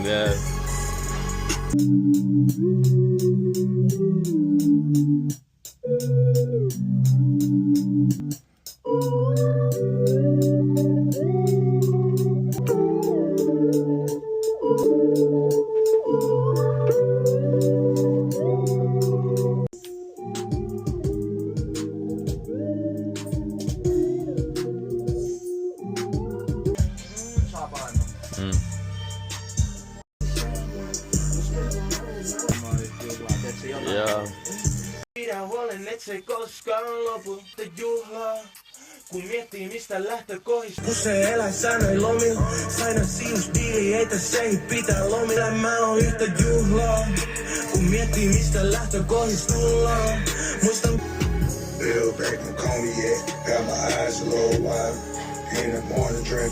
Yeah. Yeah. Pidä huolen, et se koskaan lopu juhlaa. Kun miettii mistä lähtökohdista. Kun se elää säännöin lomilla. Saina sijoitusdiili, ei tässä ei pitää lomilla. Mä oon yhtä juhlaa. Kun miettii mistä lähtökohdista tullaan. Muistan Bill back my cognac, got my eyes a little wide. In the morning drinking.